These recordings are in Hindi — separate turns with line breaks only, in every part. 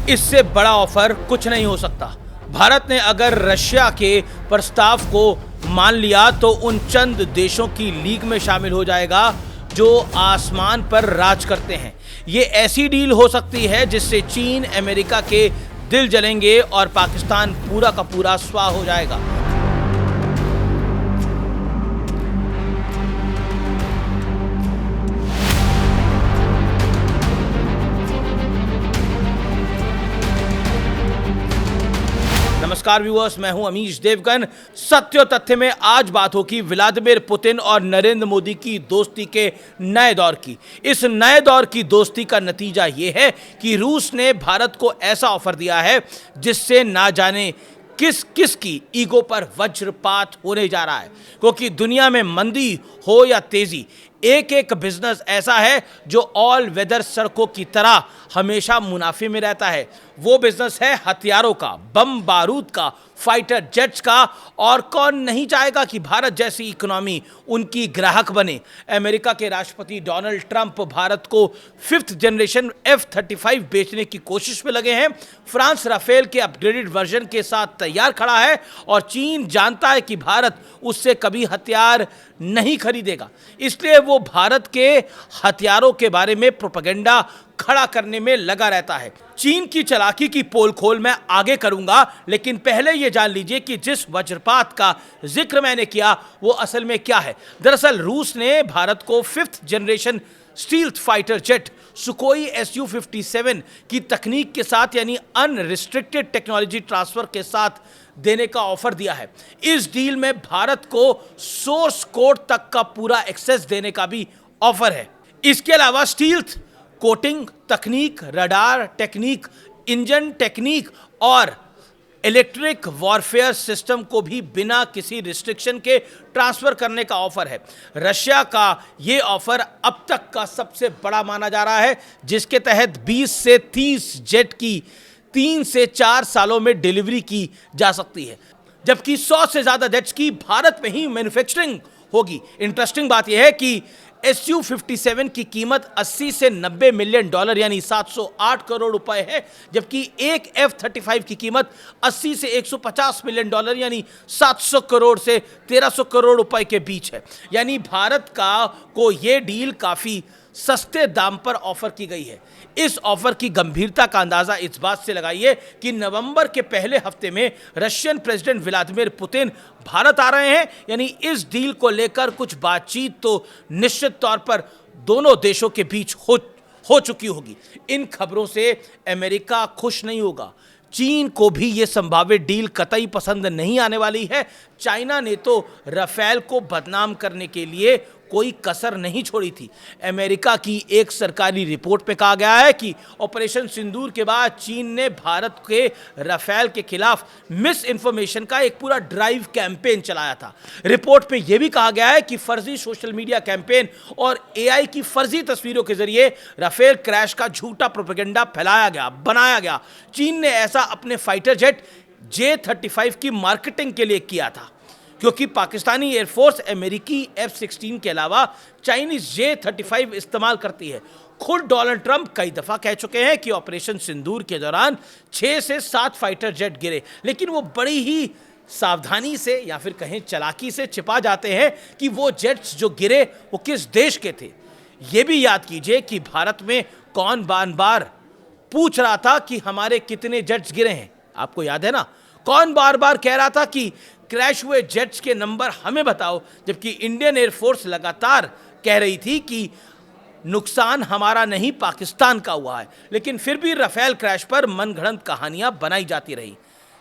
इससे बड़ा ऑफर कुछ नहीं हो सकता। भारत ने अगर रशिया के प्रस्ताव को मान लिया तो उन चंद देशों की लीग में शामिल हो जाएगा जो आसमान पर राज करते हैं। ये ऐसी डील हो सकती है जिससे चीन, अमेरिका के दिल जलेंगे और पाकिस्तान पूरा का पूरा स्वाह हो जाएगा। नमस्कार व्यूअर्स, मैं हूं अमीश देवगन। सत्य और तथ्य में आज बात होगी व्लादिमीर पुतिन और नरेंद्र मोदी की दोस्ती के नए दौर की। इस नए दौर की दोस्ती का नतीजा ये है कि रूस ने भारत को ऐसा ऑफर दिया है जिससे ना जाने किस किस की ईगो पर वज्रपात होने जा रहा है। क्योंकि दुनिया में मंदी हो या तेजी, एक एक बिजनेस ऐसा है जो ऑल वेदर सड़कों की तरह हमेशा मुनाफे में रहता है। वो बिजनेस है हथियारों का, बम बारूद का, फाइटर जेट्स का। और कौन नहीं चाहेगा कि भारत जैसी इकोनॉमी उनकी ग्राहक बने। अमेरिका के राष्ट्रपति डोनाल्ड ट्रंप भारत को 5th जनरेशन F-35 बेचने की कोशिश में लगे हैं। फ्रांस राफेल के अपग्रेडेड वर्जन के साथ तैयार खड़ा है और चीन जानता है कि भारत उससे कभी हथियार नहीं खरीदेगा। इसलिए वो भारत के हथियारों के बारे में प्रोपेगेंडा खड़ा करने में लगा रहता है। चीन की चालाकी की पोल खोल मैं आगे करूंगा, लेकिन पहले ये जान लीजिए कि जिस वज्रपात का जिक्र मैंने किया वो असल में क्या है। दरअसल रूस ने भारत को 5th generation stealth fighter jet सुकोई Su-57 की तकनीक के साथ, यानी अनरिस्ट्रिक्टेड टेक्नोलॉजी ट्रांसफर के साथ देने का ऑफर दिया है। इस डील में भारत को सोर्स कोड तक का पूरा एक्सेस देने का भी ऑफर है। इसके अलावा स्टील्थ कोटिंग तकनीक, रडार टेक्निक, इंजन टेक्निक और इलेक्ट्रिक वॉरफेयर सिस्टम को भी बिना किसी रिस्ट्रिक्शन के ट्रांसफर करने का ऑफर है। रशिया का ये ऑफर अब तक का सबसे बड़ा माना जा रहा है, जिसके तहत 20 से 30 जेट की 3 से 4 सालों में डिलीवरी की जा सकती है, जबकि 100 से ज्यादा जेट्स की भारत में ही मैन्युफैक्चरिंग होगी। इंटरेस्टिंग बात यह है कि Su-57 की कीमत 80 से 90 मिलियन डॉलर यानी 708 करोड़ रुपए है, जबकि एक F-35 की कीमत 80 से 150 मिलियन डॉलर यानी 700 करोड़ से 1300 करोड़ रुपए के बीच है। यानी भारत को यह डील काफी सस्ते दाम पर ऑफर की गई है। इस ऑफर की गंभीरता का अंदाजा इस बात से लगाइए कि नवंबर के पहले हफ्ते में Russian president Vladimir Putin Bharat आ रहे हैं। यानी इस डील को लेकर कुछ बातचीत तो निश्चित तौर पर दोनों देशों के बीच हो चुकी होगी। इन खबरों से अमेरिका खुश नहीं होगा। चीन को भी यह संभावित डील कतई पसंद नहीं आने वाली है। चाइना ने तो राफेल को बदनाम करने के लिए कोई कसर नहीं छोड़ी थी। अमेरिका की एक सरकारी रिपोर्ट में कहा गया है कि ऑपरेशन सिंदूर के बाद चीन ने भारत के राफेल के खिलाफ मिस इन्फॉर्मेशन का एक पूरा ड्राइव कैंपेन चलाया था। रिपोर्ट में यह भी कहा गया है कि फर्जी सोशल मीडिया कैंपेन और AI की फर्जी तस्वीरों के जरिए राफेल क्रैश का झूठा प्रोपेगेंडा फैलाया गया, बनाया गया। चीन ने ऐसा अपने फाइटर जेट J-35 की मार्केटिंग के लिए किया था, क्योंकि पाकिस्तानी एयरफोर्स अमेरिकी F-16 के अलावा चाइनीज J-35 इस्तेमाल करती है। खुद डोनाल्ड ट्रंप कई दफा कह चुके हैं कि ऑपरेशन सिंदूर के दौरान 6 से 7 फाइटर जेट गिरे, लेकिन वो बड़ी ही सावधानी से या फिर कहें चालाकी से छिपा जाते हैं कि वो जेट्स जो गिरे वो किस देश के थे। ये भी याद कीजिए कि भारत में कौन बार बार पूछ रहा था कि हमारे कितने जेट्स गिरे हैं। आपको याद है ना? कौन बार बार कह रहा था कि क्रैश हुए जेट्स के नंबर हमें बताओ, जबकि इंडियन एयरफोर्स लगातार कह रही थी कि नुकसान हमारा नहीं पाकिस्तान का हुआ है। लेकिन फिर भी राफेल क्रैश पर मनगढ़ंत कहानियां बनाई जाती रही।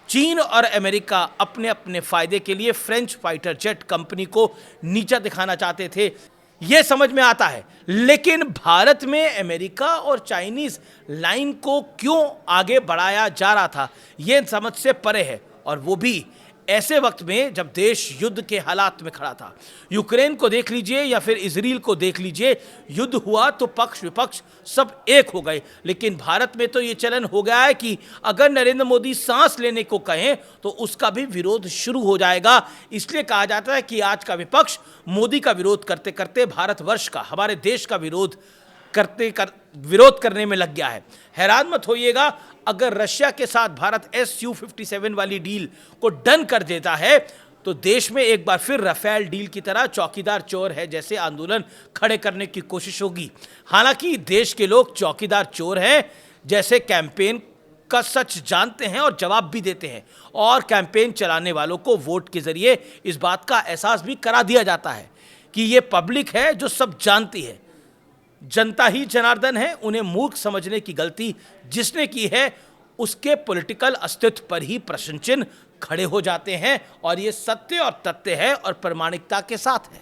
चीन और अमेरिका अपने अपने फायदे के लिए फ्रेंच फाइटर जेट कंपनी को नीचा दिखाना चाहते थे, यह समझ में आता है। लेकिन भारत में अमेरिका और चाइनीज लाइन को क्यों आगे बढ़ाया जा रहा था, यह समझ से परे है। और वो भी ऐसे वक्त में जब देश युद्ध के हालात में खड़ा था। यूक्रेन को देख लीजिए या फिर इजराइल को देख लीजिए, युद्ध हुआ तो पक्ष विपक्ष सब एक हो गए। लेकिन भारत में तो ये चलन हो गया है कि अगर नरेंद्र मोदी सांस लेने को कहें तो उसका भी विरोध शुरू हो जाएगा। इसलिए कहा जाता है कि आज का विपक्ष मोदी का विरोध करते करते भारतवर्ष का, हमारे देश का विरोध विरोध करने में लग गया है। हैरान मत होइएगा, अगर रशिया के साथ भारत Su-57 वाली डील को डन कर देता है तो देश में एक बार फिर राफेल डील की तरह चौकीदार चोर है जैसे आंदोलन खड़े करने की कोशिश होगी। हालांकि देश के लोग चौकीदार चोर हैं जैसे कैंपेन का सच जानते हैं और जवाब भी देते हैं, और कैंपेन चलाने वालों को वोट के जरिए इस बात का एहसास भी करा दिया जाता है कि ये पब्लिक है जो सब जानती है। जनता ही जनार्दन है, उन्हें मूर्ख समझने की गलती जिसने की है उसके पॉलिटिकल अस्तित्व पर ही प्रश्न चिन्ह खड़े हो जाते हैं, और ये सत्य और तथ्य है और प्रामाणिकता के साथ है।